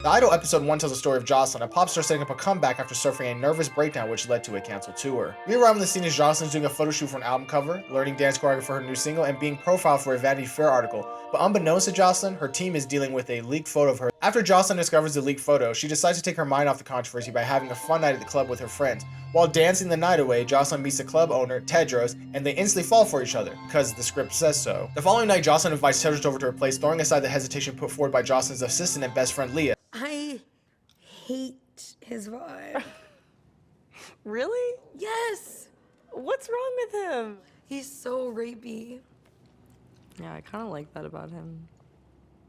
The Idol Episode 1 tells the story of Jocelyn, a pop star setting up a comeback after suffering a nervous breakdown which led to a canceled tour. We arrive on the scene as Jocelyn's doing a photo shoot for an album cover, learning dance choreography for her new single, and being profiled for a Vanity Fair article. But unbeknownst to Jocelyn, her team is dealing with a leaked photo of her. After Jocelyn discovers the leaked photo, she decides to take her mind off the controversy by having a fun night at the club with her friends. While dancing the night away, Jocelyn meets the club owner, Tedros, and they instantly fall for each other, because the script says so. The following night, Jocelyn invites Tedros over to her place, throwing aside the hesitation put forward by Jocelyn's assistant and best friend, Leah. I hate his vibe. Really? Yes! What's wrong with him? He's so rapey. Yeah, I kind of like that about him.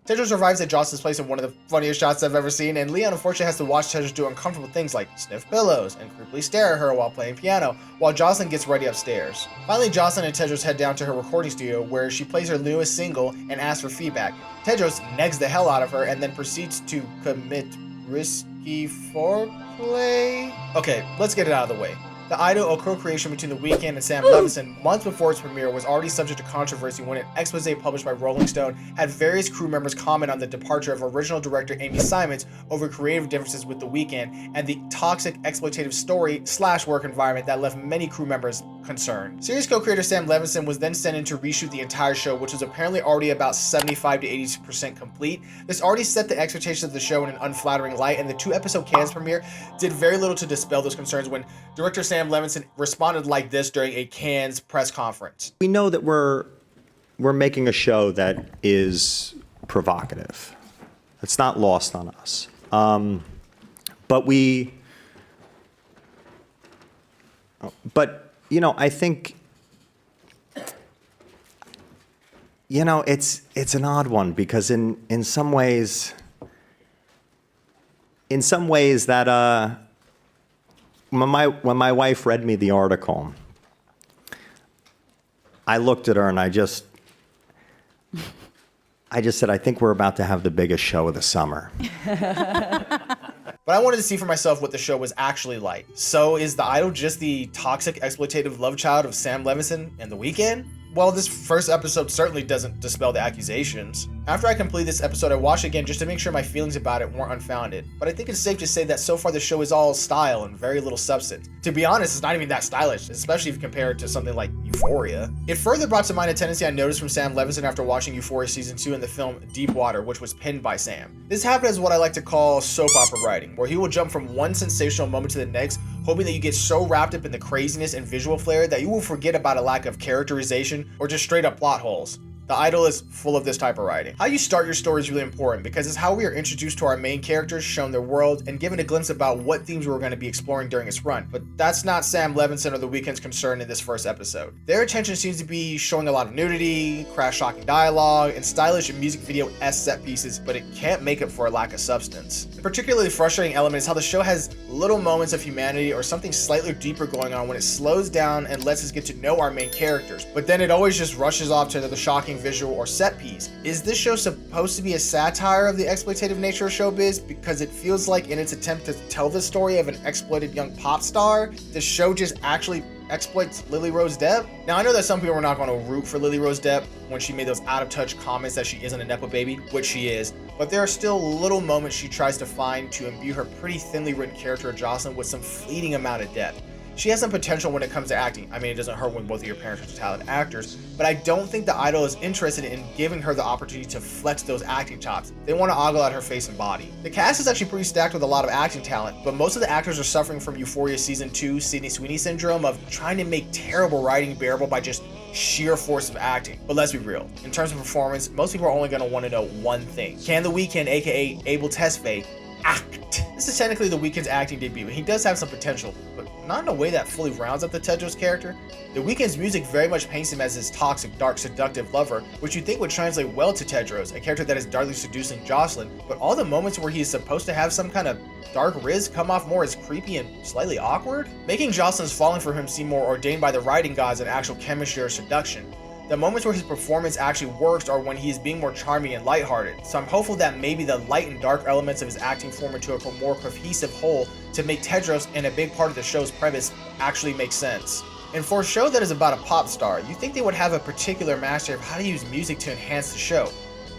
Tedros arrives at Jocelyn's place in one of the funniest shots I've ever seen, and Leon unfortunately has to watch Tedros do uncomfortable things like sniff pillows and creepily stare at her while playing piano, while Jocelyn gets ready upstairs. Finally, Jocelyn and Tedros head down to her recording studio, where she plays her newest single and asks for feedback. Tedros negs the hell out of her and then proceeds to commit risky foreplay. Okay, let's get it out of the way. The Idol, a co-creation between The Weeknd and Sam Levinson, months before its premiere, was already subject to controversy when an expose published by Rolling Stone had various crew members comment on the departure of original director Amy Simons over creative differences with The Weeknd and the toxic exploitative story/work environment that left many crew members concerned. Series co-creator Sam Levinson was then sent in to reshoot the entire show, which was apparently already about 75 to 80% complete. This already set the expectations of the show in an unflattering light, and the 2-episode Cannes premiere did very little to dispel those concerns when director Sam Levinson responded like this during a Cannes press conference. We know that we're making a show that is provocative. It's not lost on us. But you know, I think, you know, it's an odd one because in some ways that when my wife read me the article, I looked at her and I just said, I think we're about to have the biggest show of the summer. But I wanted to see for myself what the show was actually like. So is The Idol just the toxic exploitative love child of Sam Levinson and The Weeknd? Well, this first episode certainly doesn't dispel the accusations. After I completed this episode, I watched it again just to make sure my feelings about it weren't unfounded. But I think it's safe to say that so far the show is all style and very little substance. To be honest, it's not even that stylish, especially if you compare it to something like Euphoria. It further brought to mind a tendency I noticed from Sam Levinson after watching Euphoria Season 2 in the film Deep Water, which was penned by Sam. This happened as what I like to call soap opera writing, where he will jump from one sensational moment to the next, hoping that you get so wrapped up in the craziness and visual flair that you will forget about a lack of characterization or just straight up plot holes. The Idol is full of this type of writing. How you start your story is really important because it's how we are introduced to our main characters, shown their world, and given a glimpse about what themes we're going to be exploring during its run. But that's not Sam Levinson or The Weeknd's concern in this first episode. Their attention seems to be showing a lot of nudity, crash-shocking dialogue, and stylish music video-esque set pieces, but it can't make up for a lack of substance. A particularly frustrating element is how the show has little moments of humanity or something slightly deeper going on when it slows down and lets us get to know our main characters, but then it always just rushes off to another shocking visual or set piece. Is this show supposed to be a satire of the exploitative nature of showbiz? Because it feels like in its attempt to tell the story of an exploited young pop star, the show just actually exploits Lily Rose Depp. Now I know that some people are not going to root for Lily Rose Depp when she made those out of touch comments that she isn't a nepo baby, which she is, but there are still little moments she tries to find to imbue her pretty thinly written character of Jocelyn with some fleeting amount of depth. She has some potential when it comes to acting. I mean, it doesn't hurt when both of your parents are talented actors, but I don't think the Idol is interested in giving her the opportunity to flex those acting chops. They want to ogle at her face and body. The cast is actually pretty stacked with a lot of acting talent, but most of the actors are suffering from Euphoria Season 2 Sydney Sweeney syndrome of trying to make terrible writing bearable by just sheer force of acting. But let's be real, in terms of performance, most people are only going to want to know one thing. Can The Weeknd, aka Abel Tesfaye, act? This is technically The Weeknd's acting debut, and he does have some potential, but not in a way that fully rounds up the Tedros character. The Weeknd's music very much paints him as his toxic, dark, seductive lover, which you think would translate well to Tedros, a character that is darkly seducing Jocelyn, but all the moments where he is supposed to have some kind of dark riz come off more as creepy and slightly awkward, making Jocelyn's falling for him seem more ordained by the writing gods than actual chemistry or seduction. The moments where his performance actually works are when he is being more charming and lighthearted, so I'm hopeful that maybe the light and dark elements of his acting form into a more cohesive whole to make Tedros and a big part of the show's premise actually make sense. And for a show that is about a pop star, you think they would have a particular mastery of how to use music to enhance the show.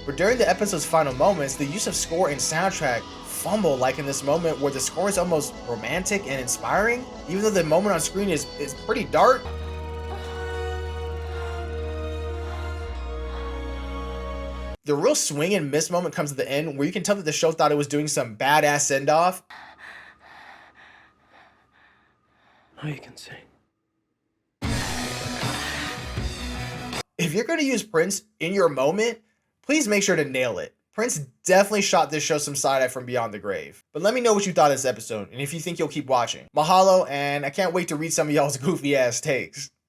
But during the episode's final moments, the use of score and soundtrack fumble like in this moment where the score is almost romantic and inspiring, even though the moment on screen is pretty dark. The real swing and miss moment comes at the end where you can tell that the show thought it was doing some badass send-off. Now you can sing. If you're going to use Prince in your moment, please make sure to nail it. Prince definitely shot this show some side-eye from beyond the grave. But let me know what you thought of this episode and if you think you'll keep watching. Mahalo, and I can't wait to read some of y'all's goofy ass takes.